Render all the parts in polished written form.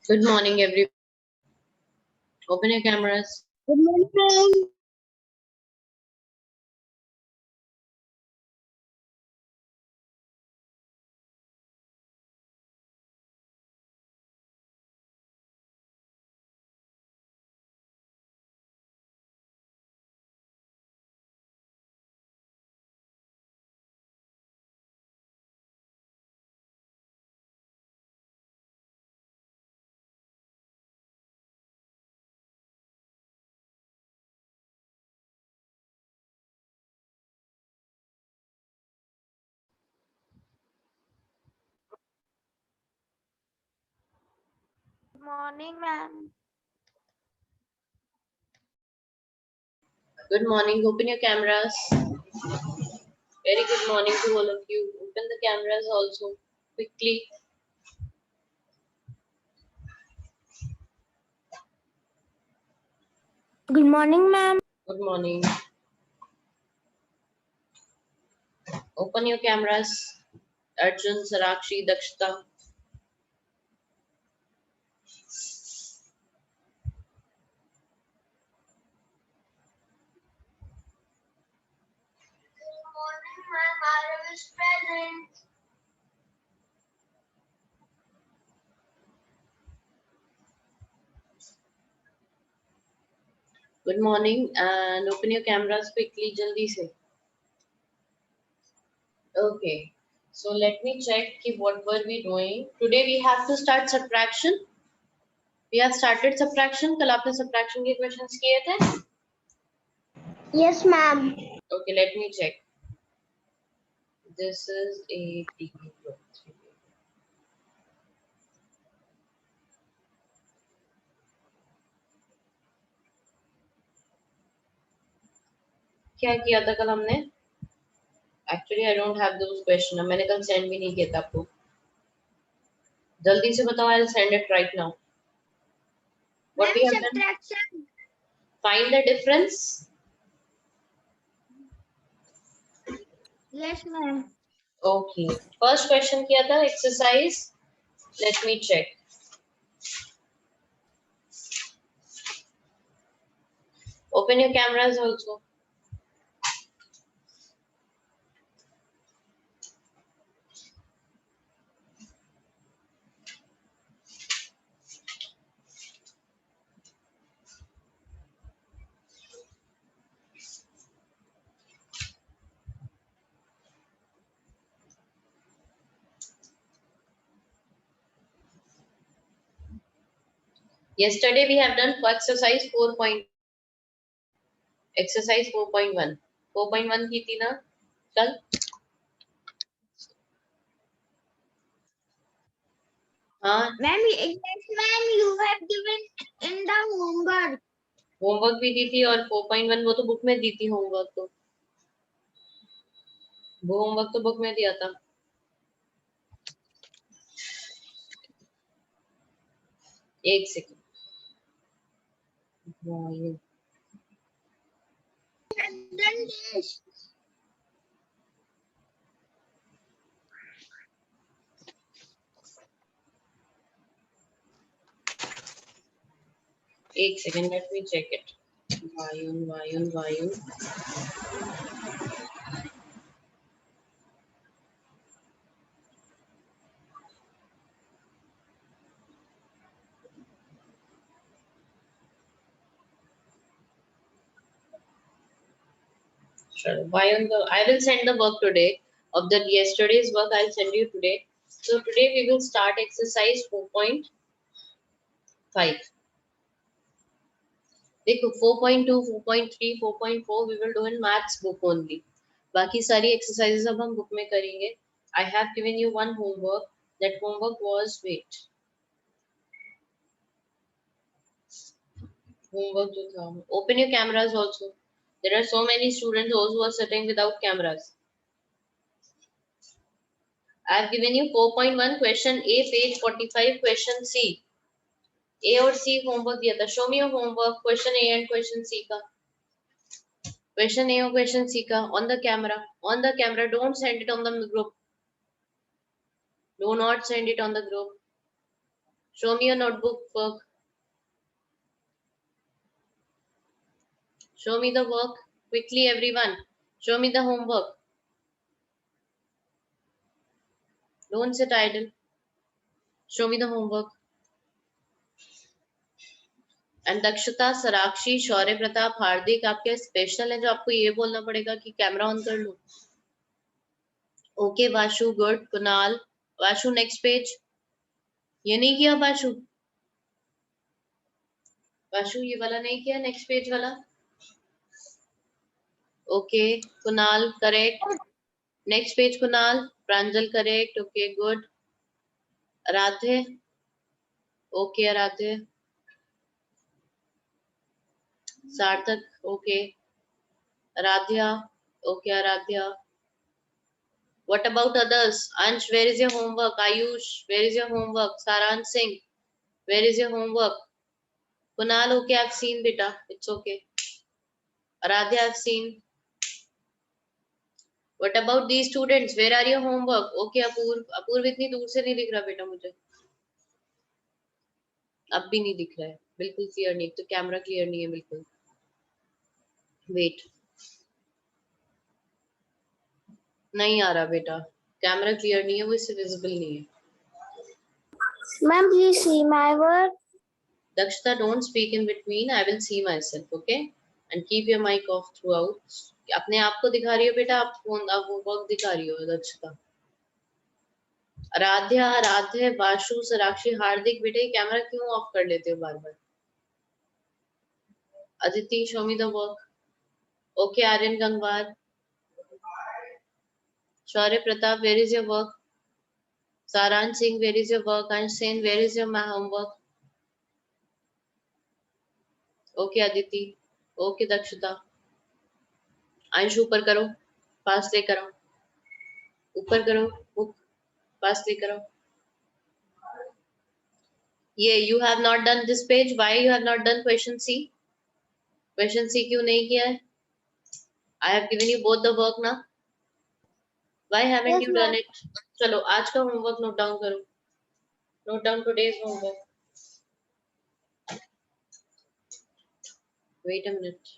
Good morning, everyone. Open your cameras. Good morning. Good morning, ma'am. Good morning. Open your cameras. Very good morning to all of you. Open the cameras also quickly. Good morning, ma'am. Good morning. Open your cameras. Arjun, Sarakshi, Dakshita. Good morning, ma'am. Arav is present. Good morning and open your cameras quickly, jaldi se. Okay. So let me check what were we doing. Today we have to start subtraction. We have started subtraction. कल आपने subtraction के questions किए थे? Yes, ma'am. Okay, let me check. This is a degree group. क्या किया था कल हमने? Actually, I don't have those questions. मैंने कल send भी नहीं किया था आपको. जल्दी से बताओ. I'll send it right now. What we have done? Subtraction. Find the difference. Yes, ma'am. Okay. First question किया था exercise. Let me check. Open your cameras also. Yesterday we have done exercise 4. Exercise 4.1. 4.1 की थी ना कल? हाँ. Ma'am, yes, ma'am. You have given in the homework. Homework भी दी थी और 4.1 वो तो बुक में दी थी. होमवर्क तो वो होमवर्क तो बुक में दिया था. एक सेकंड. Done this. एक second. Let me check it. Vayun. Sure. I will send the work today. Of the yesterday's work, I'll send you today. So today we will start exercise 4.5. देखो 4.2, 4.3, 4.4 we will do in maths book only. बाकी सारी exercises अब हम book में करेंगे. I have given you one homework. That homework was homework जो था. Open your cameras also. There are so many students those who are sitting without cameras. I have given you 4.1 question A, page 45, question C. A और C homework दिया था. Show me your homework, question A and question C का. Question A or question C का on the camera. On the camera. Don't send it on the group. Do not send it on the group. Show me your notebook work. Show me the work quickly, everyone. Show me the homework. Don't sit idle. Show me the homework. And दक्षता, सराक्षी, शौर्य प्रताप, हार्दिक आपके special है जो आपको ये बोलना पड़ेगा कि camera on कर लो. Okay Vashu, good. Kunal, Vashu next page. ये नहीं किया वाशु? वाशु ये वाला नहीं किया, नेक्स्ट पेज वाला. Okay Kunal correct. Next page Kunal. Pranjal correct. Okay good. Aaradhya. Okay Aaradhya. Sarthak. Okay Aaradhya. Okay Aaradhya. What about others? Ansh, where is your homework? Ayush, where is your homework? Saransh Singh, where is your homework? Kunal, okay, I've seen beta. It's okay. Aradhya, I've seen. What about these students? Where are your homework? Okay, Apurv. Apurv इतनी दूर से नहीं दिख रहा बेटा मुझे. अब भी नहीं दिख रहा है. बिल्कुल क्लियर नहीं. तो कैमरा क्लियर नहीं है बिल्कुल. वेट. नहीं आ रहा बेटा. कैमरा क्लियर नहीं है, वो इससे विजिबल नहीं है. Ma'am, please see my work. Dakshita, don't speak in between. I will see myself, okay? And keep your mic off throughout. अपने आप को दिखा रही हो बेटा, आप वर्क दिखा रही हो दक्षता. आराध्या, आराध्य, वाशु, सराक्षी, हार्दिक, बेटे कैमरा क्यों ऑफ कर लेते हो बार बार? Aditi, show me the work. Okay, Aryan Gangwar. Shaurya Pratap, where is your work? Saransh Singh, where is your work? Ansh Sen, where is your homework? Okay, Aditi. Okay, Dakshita. अंश ऊपर करो, पास लेकर आओ. ऊपर करो, बुक पास लेकर आओ. ये you have not done this page. Why you have not done question C? Question C क्यों नहीं किया है? I have given you both the work ना. Why haven't Yes, you ma'am. done it? चलो आज का homework note down करो. Note down today's homework. Wait a minute.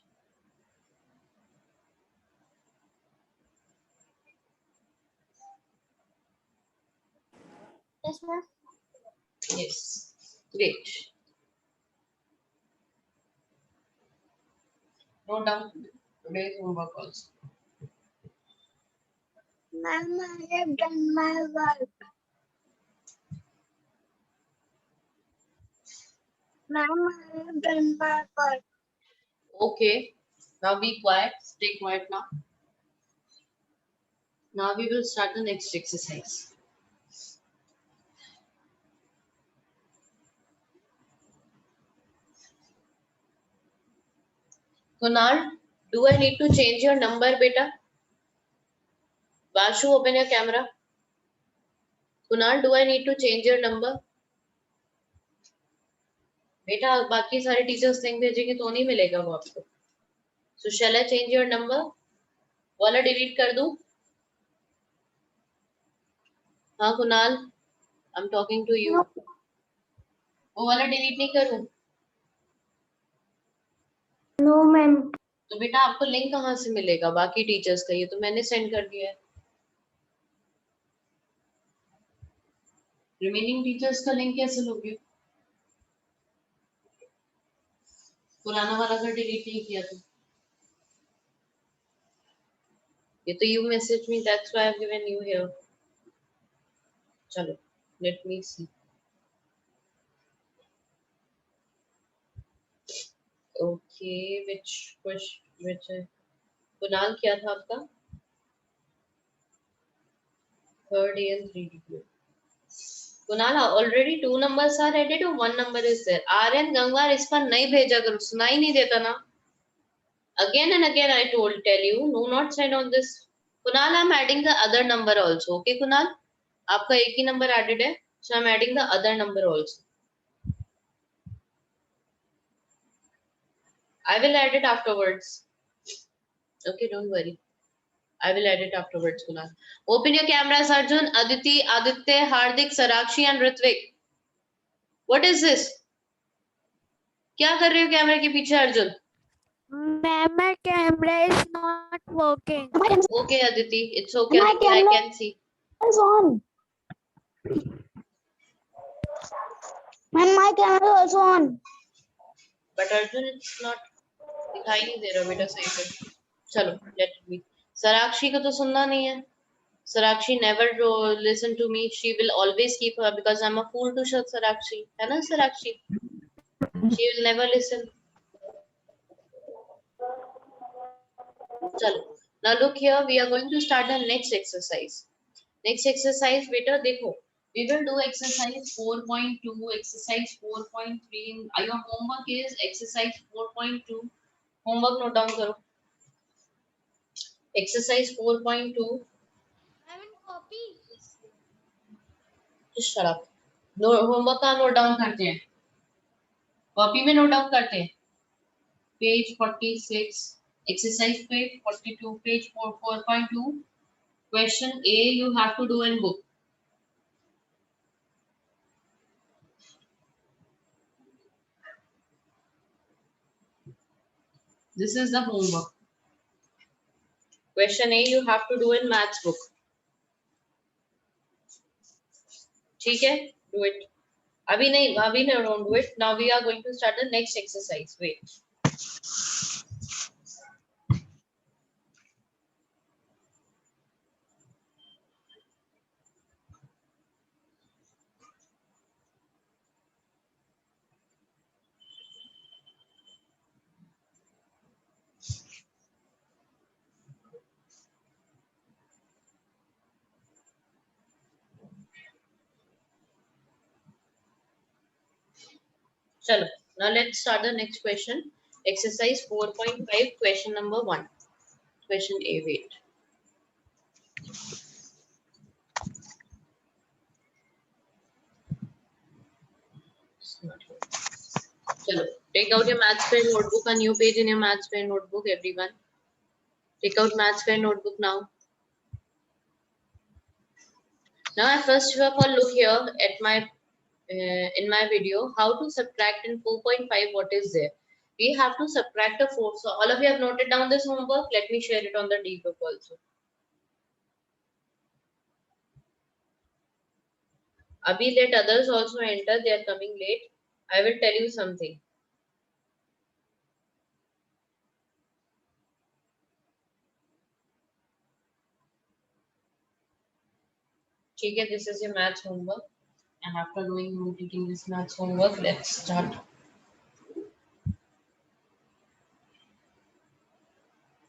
Yes, ma'am. Yes. Great. Note down today's homework also. Ma'am, I have done my work. Ma'am, I have done my work. Okay. Now be quiet. Stay quiet now. Now we will start the next exercise. Kunal, do I need to change your number, beta? Vashu, open your camera. Kunal, do I need to change your number? बेटा बाकी सारे teachers link भेजेंगे तो नहीं मिलेगा वो आपको. So shall I change your number? वाला डिलीट कर दूं? हाँ Kunal, I'm talking to you. No, वो वाला डिलीट नहीं करूं? no, ma'am. तो बेटा आपको लिंक कहाँ से मिलेगा बाकी टीचर्स का? ये तो मैंने सेंड कर दिया है. रिमेनिंग टीचर्स का लिंक कैसे लोगे? पुराना वाला का डिलीट नहीं किया तो. ये तो you message me, that's why I've given you here. चलो, let me see. Okay, which Kunal क्या था आपका? Third A and 3D. Kunal, already 2 numbers are added or 1 number is there? Aryan Gangwar इस पर नहीं भेजा करो, सुनाई नहीं देता ना. Again and again I tell you, do not send on this. Kunal, I'm adding the other number also. Okay, Kunal? आपका एक ही number added है, so I'm adding the other number also. I will add it afterwards. Okay, don't worry. I will add it afterwards, Kunal. Open your cameras, Arjun, Aditi, Aditya, Hardik, Sarakshi, and Ritvik. What is this? क्या कर रहे हो कैमरे के पीछे Arjun? Ma'am, my camera is not working. Okay Aditi, it's okay My Aditi, I camera can see. is on. Ma'am, my camera is also on. But Arjun, it's not. दिखाई नहीं दे रहा बेटा सही से. चलो, let it be. सराक्षी को तो सुनना नहीं है. Sarakshi never listen to me. She will always keep her because I'm a fool to shut Sarakshi. है ना Sarakshi? She will never listen. चलो. Now look here. We are going to start the next exercise. Next exercise, beta देखो. We will do exercise 4.2, exercise 4.3. Your homework is exercise 4.2. Homework note down करो. Exercise 4.2. I will copy. Just shut up. No homework का note down करते हैं. Copy में note down करते हैं. Page 46. Exercise page 42. Page 4.2. Question A you have to do in book. This is the homework. Question A you have to do in maths book. ठीक है? Do it. अभी नहीं, don't do it. Now we are going to start the next exercise. Wait. Chalo. Now let's start the next question. Exercise 4.5, question number 1. Question A, wait. It's not here. Chalo. Take out your maths pen notebook, a new page in your maths pen notebook, everyone. Take out maths pen notebook now. Now first of all look here at my in my video how to subtract in 4.5 what is there. We have to subtract a 4. So all of you have noted down this homework. Let me share it on the D group also. Abhi let others also enter. They are coming late. I will tell you something. Okay, this is your maths homework. And after doing completing this maths homework, let's start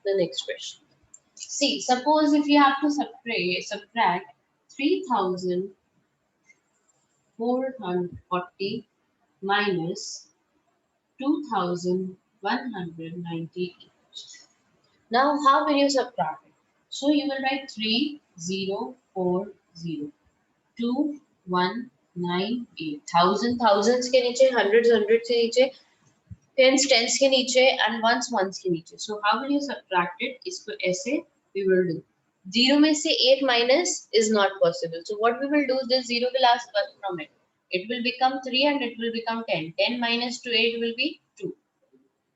the next question. See, suppose if you have to subtract 3,440 minus 2,198. Now, how will you subtract it? So you will write 3040 2198. Thousands के नीचे, hundreds के नीचे, tens के नीचे, and ones के नीचे. So how will you subtract it? इसको ऐसे we will do. 0 में से 8 minus is not possible. So what we will do is this 0 will ask 1 from it. It will become 3 and it will become 10. 10 minus 2, 8 will be 2.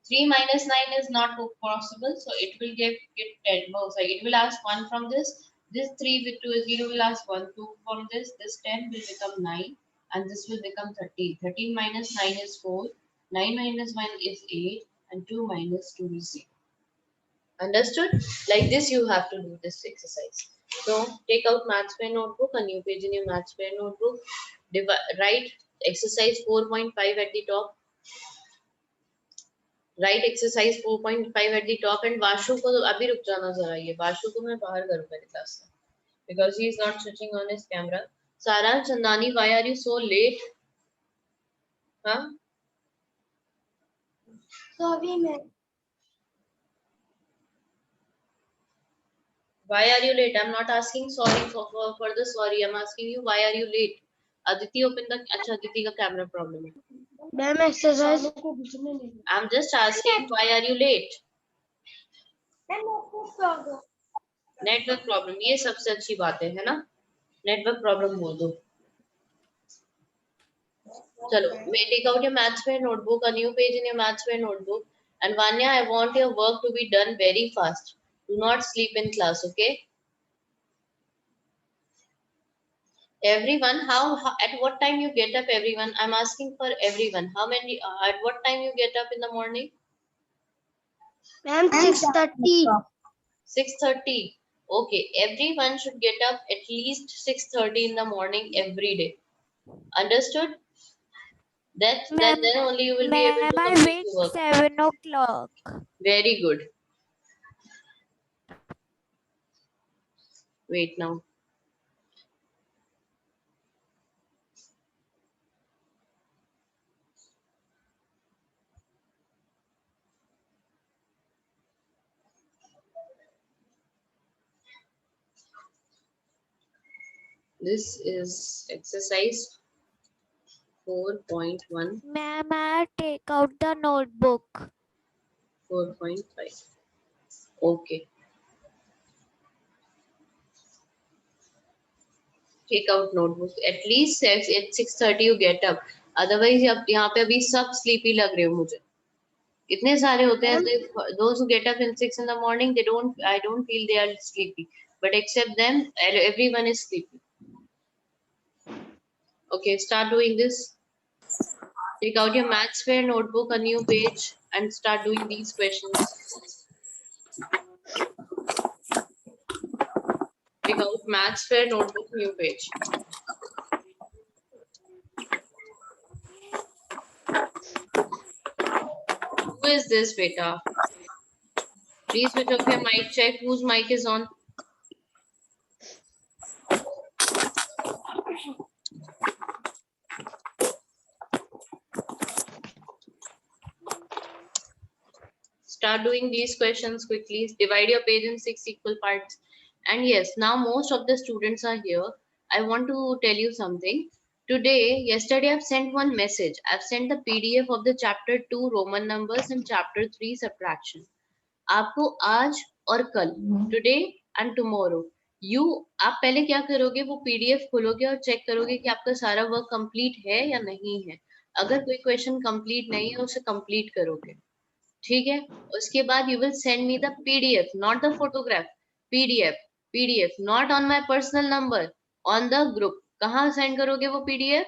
3 minus 9 is not possible. So it will get 10. No, sorry, it will ask 1 from this. This 3 with 2 is 0 will ask 1, 2 from this. This 10 will become 9 and this will become 13. 13 minus 9 is 4. 9 minus 1 is 8 and 2 minus 2 is 0. Understood? Like this you have to do this exercise. So take out maths pen notebook, a new page in your maths pen notebook. Write exercise 4.5 at the top. Write exercise 4.5 at the top and Vashu को अभी रुक जाना जरा ये Vashu को मैं बाहर करूँगा क्लास से because he is not switching on his camera. Sarah Chandani, why are you so late? Huh? Sorry, ma'am. Why are you late? I'm not asking sorry for the sorry. I'm asking you why are you late? Aditi open the अच्छा Aditi का camera problem है. Ma'am, exercise. I'm just asking why are you late? Network problem. ये सबसे अच्छी बात है ना? Network problem बोल दो. Chalo, may take out your mathsware notebook, a new page in your mathsware notebook. And Vanya, I want your work to be done very fast. Do not sleep in class, okay? Everyone, how at what time you get up, everyone? I'm asking for everyone. How many, at what time you get up in the morning? Ma'am, 6:30. 6:30. Okay, everyone should get up at least 6:30 in the morning every day. Understood? Ma'am, Then only you will be able ma'am, to I complete wake your work. 7 o'clock. Very good. Wait now. This is exercise 4.1, Ma'am, I take out the notebook. 4.5. Okay. Take out notebook. At least at 6:30 you get up. Otherwise यहाँ पे अभी सब sleepy लग रहे हो मुझे. इतने सारे होते हैं. Those who get up in 6 in the morning, I don't feel they are sleepy. But except them, everyone is sleepy. Okay, start doing this. Take out your mathsware notebook, a new page, and start doing these questions. Take out mathsware notebook, new page. Who is this, beta? Please switch off your mic. Check whose mic is on. Start doing these questions quickly. Divide your page in 6 equal parts. And yes, now most of the students are here. I want to tell you something. Yesterday I've sent one message. I've sent the PDF of the chapter 2 Roman numbers and chapter 3 subtraction. आपको आज और कल, today and tomorrow, आप पहले क्या करोगे, वो PDF खोलोगे और चेक करोगे कि आपका सारा वर्क कंप्लीट है या नहीं है. अगर कोई क्वेश्चन कंप्लीट नहीं है उसे कंप्लीट करोगे, ठीक है. उसके बाद you will send me the PDF, not the photograph. PDF not on my personal number, on the group. कहाँ सेंड करोगे वो पीडीएफ?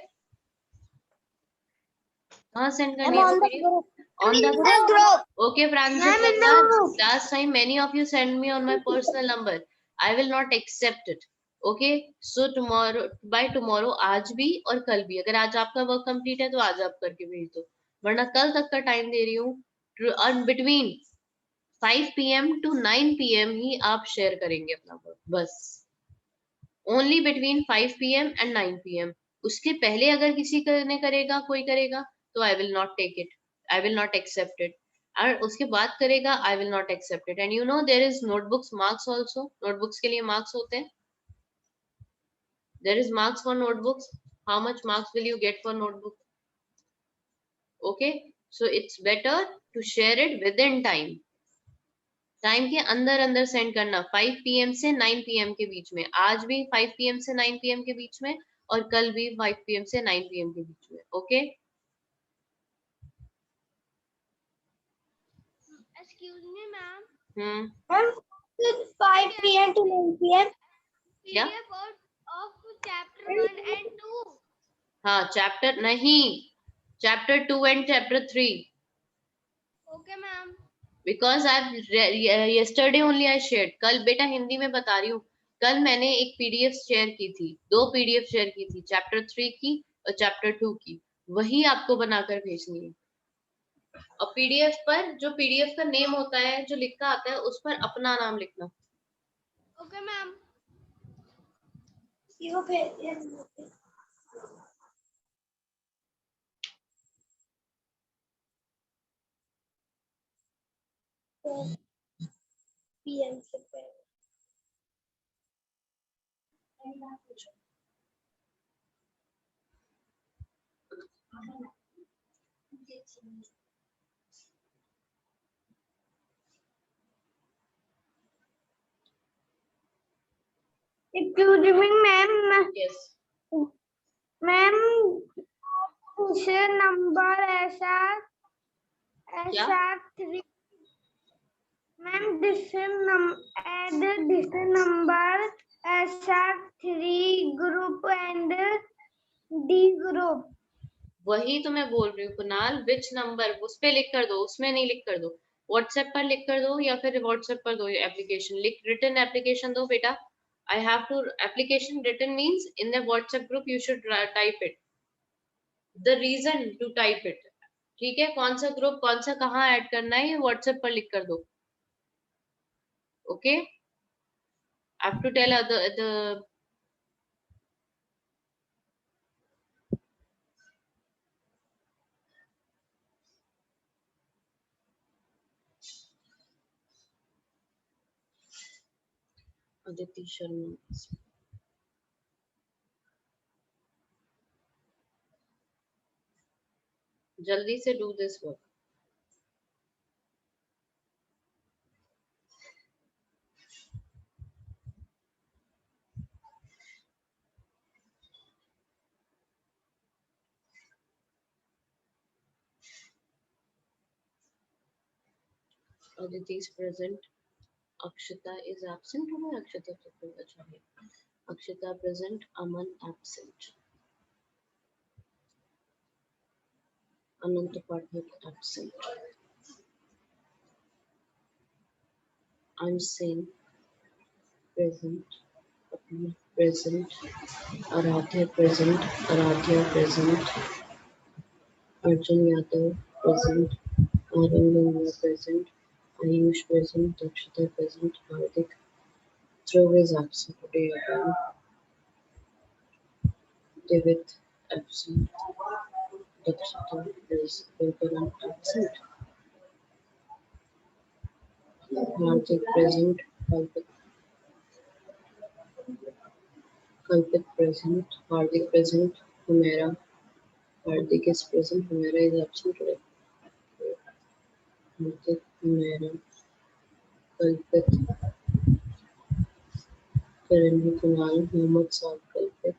कहाँ सेंड करनी है वो PDF? On the group. Okay, Francis, I'm in the group. last time many of you sent me on my personal number. I will not accept it. Okay, so by tomorrow, आज भी और कल भी, अगर आज आपका वर्क कंप्लीट है तो आज आप करके भेज दो, वरना कल तक का टाइम दे रही हूँ. बिटवीन 5 PM to 9 PM ही आप शेयर करेंगे अपना वर्क, बस. Only between 5 PM and 9 PM. उसके पहले अगर किसी ने करेगा, कोई करेगा, तो I will not take it, I will not accept it. और उसके बाद करेगा, I will not accept it. And you know there is notebooks marks also. Notebooks के लिए मार्क्स होते हैं. There is marks for notebooks. How much marks will you get for notebook? Okay, so it's better to share it with in time. Time के अंदर अंदर send करना. 5 PM से 9 PM के बीच में. आज भी 5 PM से 9 PM के बीच में, और कल भी 5 PM से 9 PM के बीच में. Okay. Excuse me, ma'am. Hmm. 5 PM to 9 PM. क्या? PDF of chapter 1 and 2. हाँ, चैप्टर नहीं, chapter 2 and chapter 3. Okay, ma'am. Because I yesterday only I shared. कल बेटा हिंदी में बता रही हूँ, कल मैंने एक पीडीएफ शेयर की थी, 2 पीडीएफ शेयर की थी, चैप्टर 3 की और चैप्टर 2 की. वही आपको बनाकर भेजनी है. और पीडीएफ पर जो पीडीएफ का नेम होता है, जो लिखा आता है, उस पर अपना नाम लिखना. Okay, ma'am. PM से पहले. Excuse me, ma'am. Yes. Ma'am, Question number SR क्या? SR3. Ma'am, add this number SR3 group and D group. वही तो मैं बोल रही हूँ कुणाल, विच नंबर उस पे लिख कर दो, उसमें नहीं लिख कर दो, व्हाट्सएप पर लिख कर दो या फिर व्हाट्सएप पर दो एप्लीकेशन, लिख रिटन एप्लीकेशन दो बेटा. I have to application written means in the WhatsApp group you should type it, the reason to type it. ठीक है, कौन सा ग्रुप कौन सा कहाँ ऐड करना है ये व्हाट्सएप पर लिख कर दो. Okay, I have to tell the Aditi Sharma. जल्दी से do this work. Aditi is present. Akshita is absent. Today Akshita to बोलना चाहिए. Akshita present. Aman absent. Anant Pathak absent. Unseen present. Apni present. Aradhya present. Aradhya present. Arjun Yadav present. Arun present. Ayush present. Akshita present. Hardik Dhruv is absent today again. David absent. Dakshita is Vilkaran absent. Hardik present. Kalpit present. Hardik present. Humera. Hardik is present. Humera is absent today. Hardik, Humera, Kalpit, Karanvi, Kunal, Mohammad Saad, Kalpit,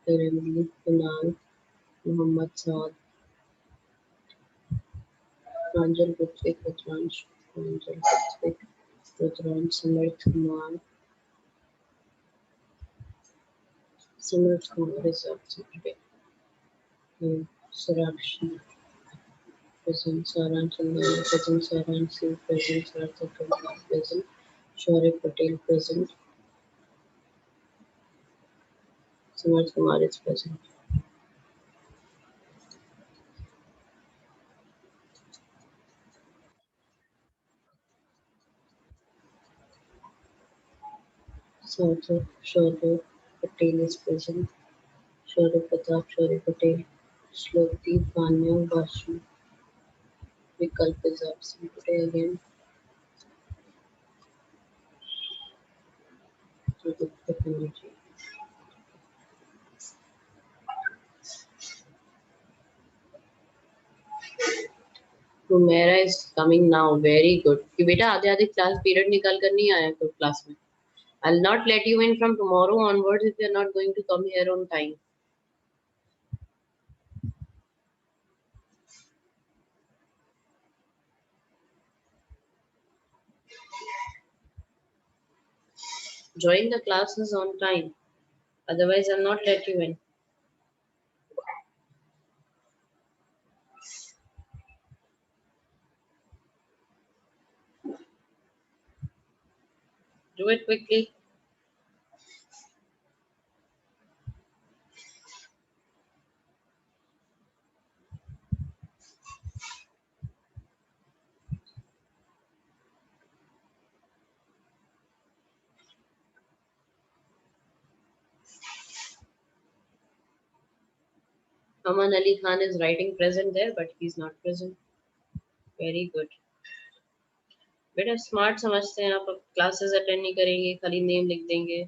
Karanvi, Kunal, Mohammad Saad, Pranjal Ritwik, Rudransh, Pranjal Ritwik, Rudransh, Samarth Kumar. Samarth Kumar is absent today. Sarakshi present. Saran Chandana present. Saran Singh present. Sarthak Kumar present. Shaurya Patel present. Samarth Kumar is present. Sarthak Shaurya Patel is present. Shaurya Pratap, Shaurya Patel, Shlokdeep, Vanya, Vasu, Vikalp is absent today again. Pradipta Banerjee. Humera is coming now. Very good. कि बेटा आधे आधे class period निकाल कर नहीं आया तो class में. I'll not let you in from tomorrow onwards if you're not going to come here on time. Join the classes on time. Otherwise, I'll not let you in. Do it quickly. Aman Ali Khan is writing present there, but he's not present. Very good. बेटा smart समझते हैं आप, classes attend नहीं करेंगे, खाली name लिख देंगे.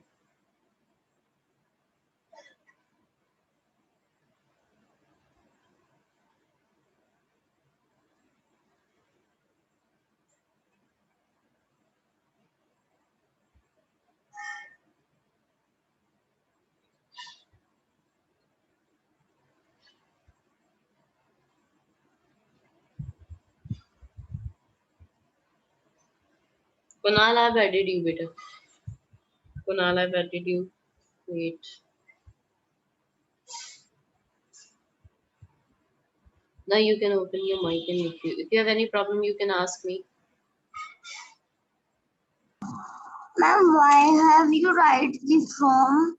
Kunal, I've added you, beta. Kunal, I've added you. Wait. Now you can open your mic and if you have any problem, you can ask me. Ma'am, why have you write the from?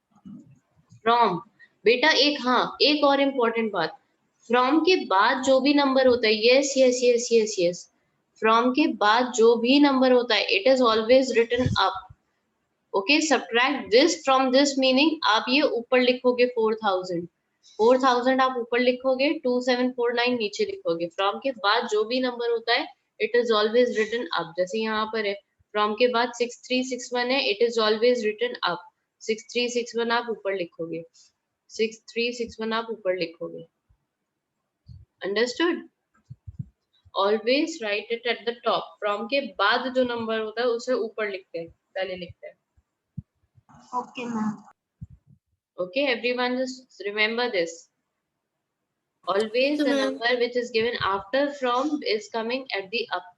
From बेटा एक और important बात, from के बाद जो भी number होता है, yes yes yes yes yes, from के बाद जो भी नंबर होता है, it is always written up. Okay, subtract this from this, meaning आप ये ऊपर लिखोगे 4000 आप ऊपर लिखोगे, 2749 नीचे लिखोगे. फ्रॉम के बाद जो भी नंबर होता है, it is always written up. जैसे यहाँ पर है, फ्रॉम के बाद 6361 है, it is always written up. 6361 आप ऊपर लिखोगे, 6361 आप ऊपर लिखोगे. Understood? Always write it at the top. From के बाद जो नंबर होता है उसे ऊपर लिखते हैं, पहले लिखते हैं. Okay, ma'am. Okay, everyone just remember this. Always the number which is given after from is coming at the up.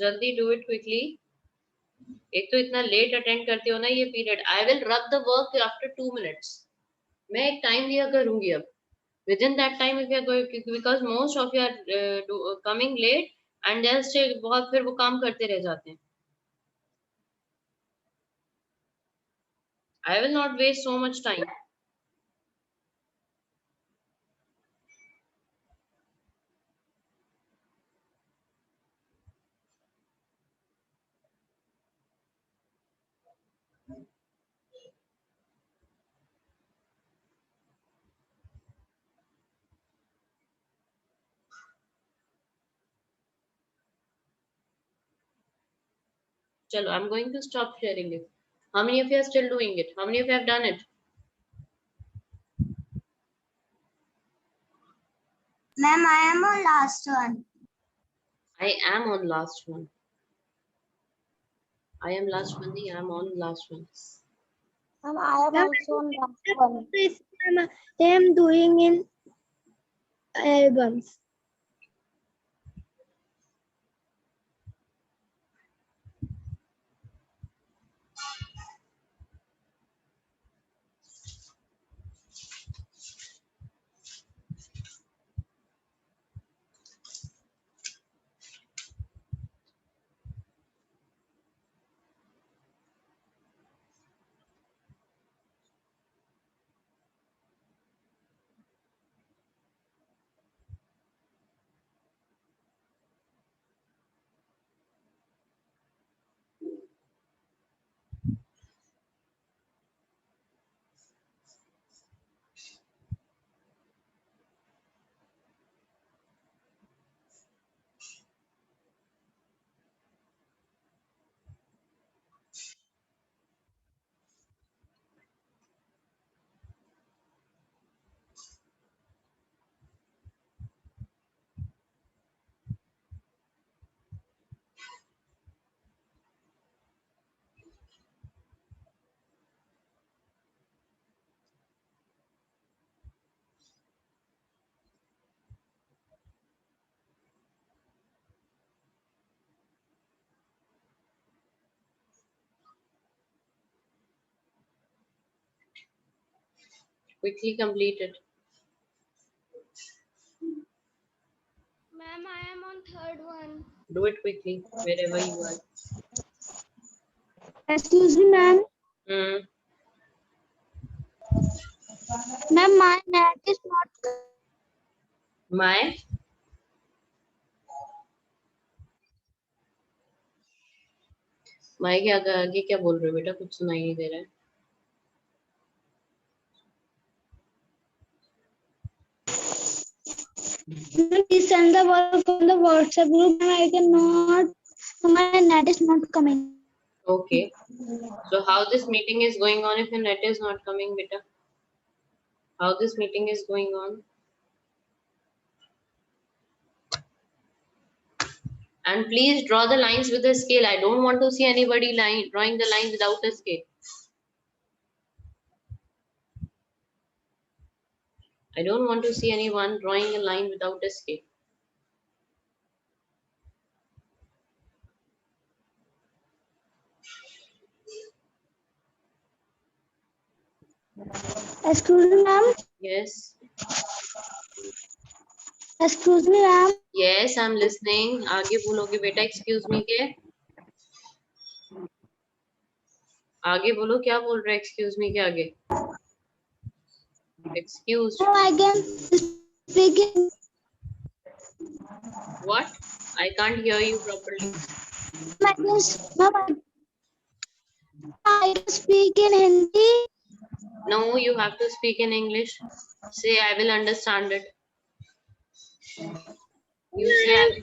जल्दी do it quickly. एक तो इतना लेट अटेंड करते हो ना ये पीरियड. आई विल रब द वर्क आफ्टर 2 minutes. मैं एक टाइम दिया करूंगी अब. Within that time if you are going, because most of you are coming late and just बहुत फिर वो काम करते रह जाते हैं. I will not waste so much time. Chalo, I'm going to stop sharing it. How many of you are still doing it? How many of you have done it? Ma'am, I am on last one. I am on last one. I am last one. I am on last one. Ma'am, I am also on last one. I am doing in albums. Quickly complete it. Ma'am, I am on third one. Do it quickly, wherever you are. Excuse me, ma'am. Hmm. Ma'am, my net is not. My? Mic के आगे क्या बोल रहे हो बेटा, कुछ सुनाई नहीं दे रहा है। Please send the work from the WhatsApp group and I cannot, my net is not coming. Okay. So how this meeting is going on if your net is not coming, beta? How this meeting is going on? And please draw the lines with a scale. I don't want to see anybody drawing the line without a scale. I don't want to see anyone drawing a line without a scale. Excuse me, ma'am. Yes. Excuse me, ma'am. Yes, I'm listening. आगे बोलोगे बेटा excuse me के? आगे बोलो, क्या बोल रहे excuse me के आगे? Excuse. No, I can speak in. What? I can't hear you properly. Ma'am, I can speak in Hindi. No, you have to speak in English. Say I will understand it. You say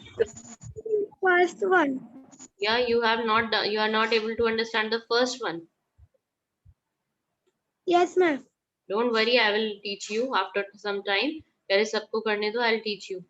First one. yeah, you have not done, you are not able to understand the first one. Yes, ma'am. Don't worry, I will teach you after some time. पहले सबको करने दो, I'll teach you.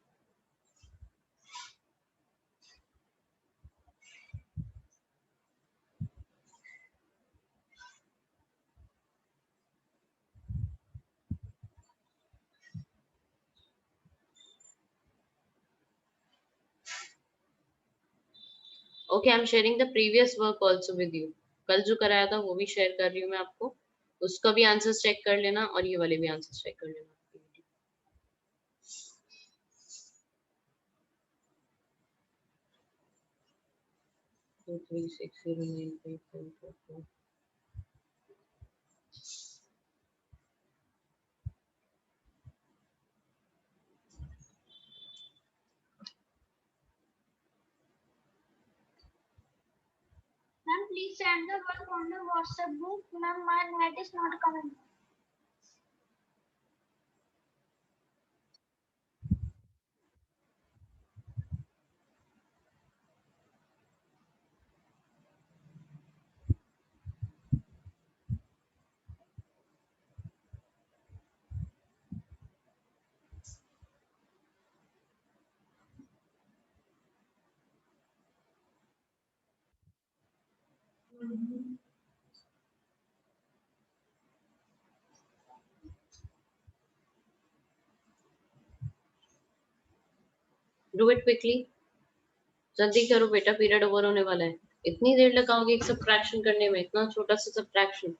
Okay, I'm sharing the previous work also with you. कल जो कराया था वो भी शेयर कर रही हूँ मैं आपको. उसका भी आंसर्स चेक कर लेना और ये वाले भी आंसर्स चेक कर लेना. 2 3 6 0 9 5 7 4 4. Ma'am, please send the work on the WhatsApp group. Ma'am, my net is not coming. Do it quickly. जल्दी करो बेटा, पीरियड ओवर होने वाला है. इतनी देर लगाओगे एक सब्ट्रैक्शन करने में, इतना छोटा सा सब्ट्रैक्शन.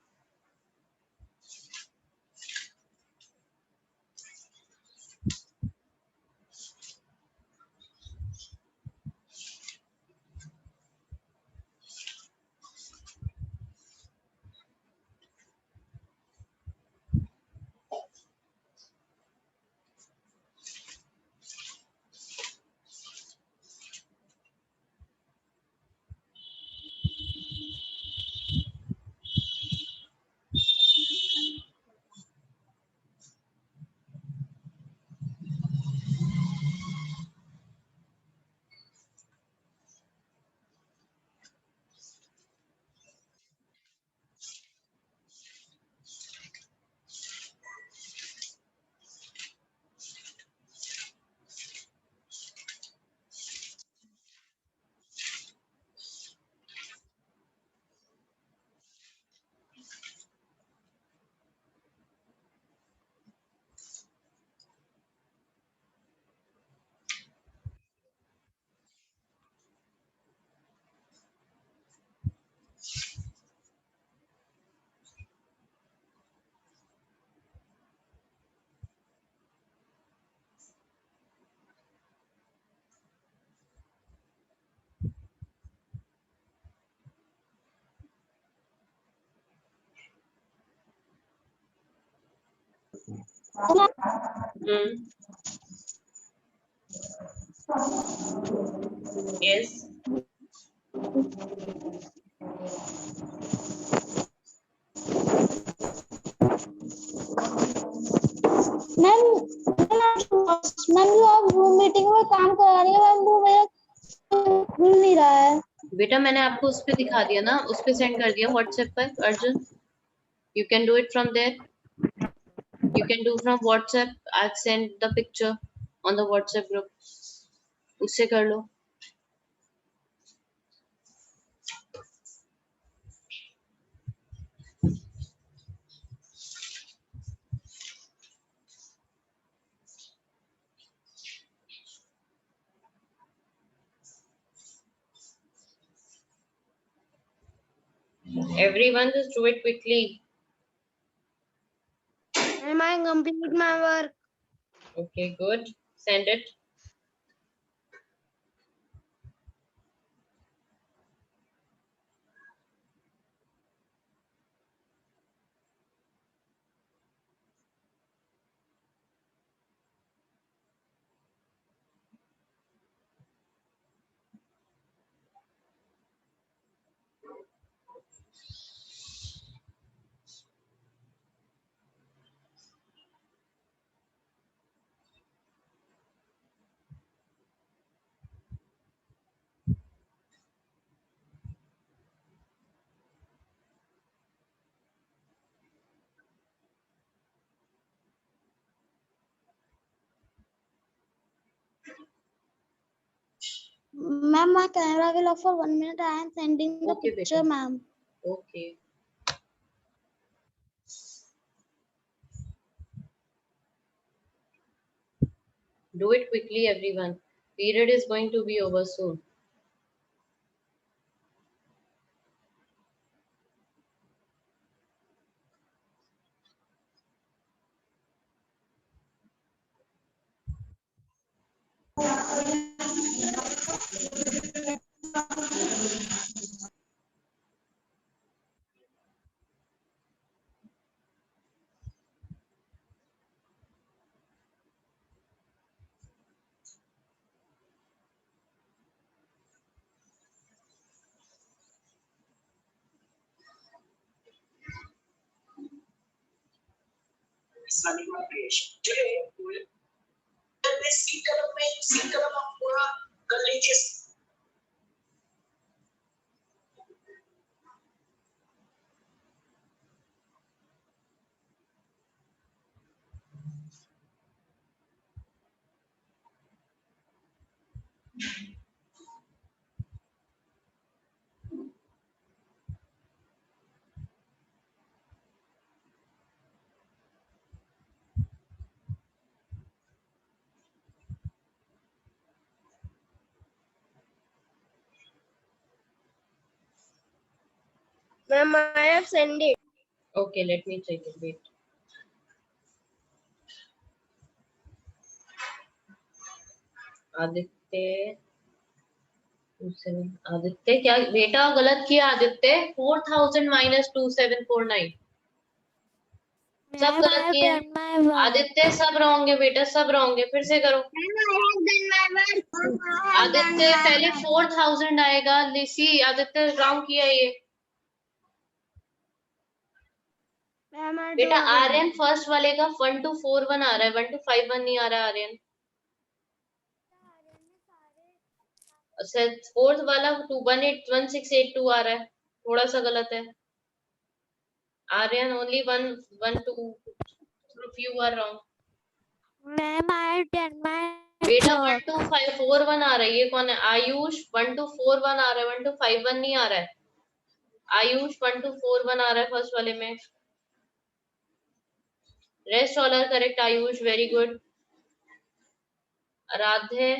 Yes. मैम मैम जो आप रूम मीटिंग में काम करा रही है मैम वो मेरा खुल नहीं रहा है। बेटा मैंने आपको उस पे दिखा दिया ना, उस पे सेंड कर दिया व्हाट्सएप पर Arjun. You can do it from there. You can do from WhatsApp. I'll send the picture on the WhatsApp group. उससे कर लो. Everyone just do it quickly. Am I complete my work? Okay, good. Send it. Ma'am, my camera will off for 1 minute. I am sending the Okay, picture, beta. ma'am. Okay. Do it quickly, everyone. Period is going to be over soon. Sunny creation. Today, we will this C column of पूरा कर लीजिए. Ma'am, I have sent it. Okay, let me check it. Wait. Aditya Aditya क्या बेटा गलत किया Aditya 4000 minus 2749 सब Ma'am, गलत I have किए done my work. आदित्य सब रॉन्ग है बेटा सब रॉन्ग है फिर से करो आदित्य पहले 4000 आएगा लिसी आदित्य रॉन्ग किया ये Ma'am, I बेटा do आर्यन again. फर्स्ट वाले का 1241 आ रहा है 1251 नहीं आ रहा है आर्यन फोर्थ वाला 1681682 आ रहा है थोड़ा सा गलत है Aryan only 112 few are wrong Ma'am, I have done my बेटा work. 12541 आ रहा है ये कौन है आयुष 1241 आ रहा है 1251 नहीं आ रहा है आयुष 1241 आ रहा है फर्स्ट वाले में rest all are correct Ayush very good Radhe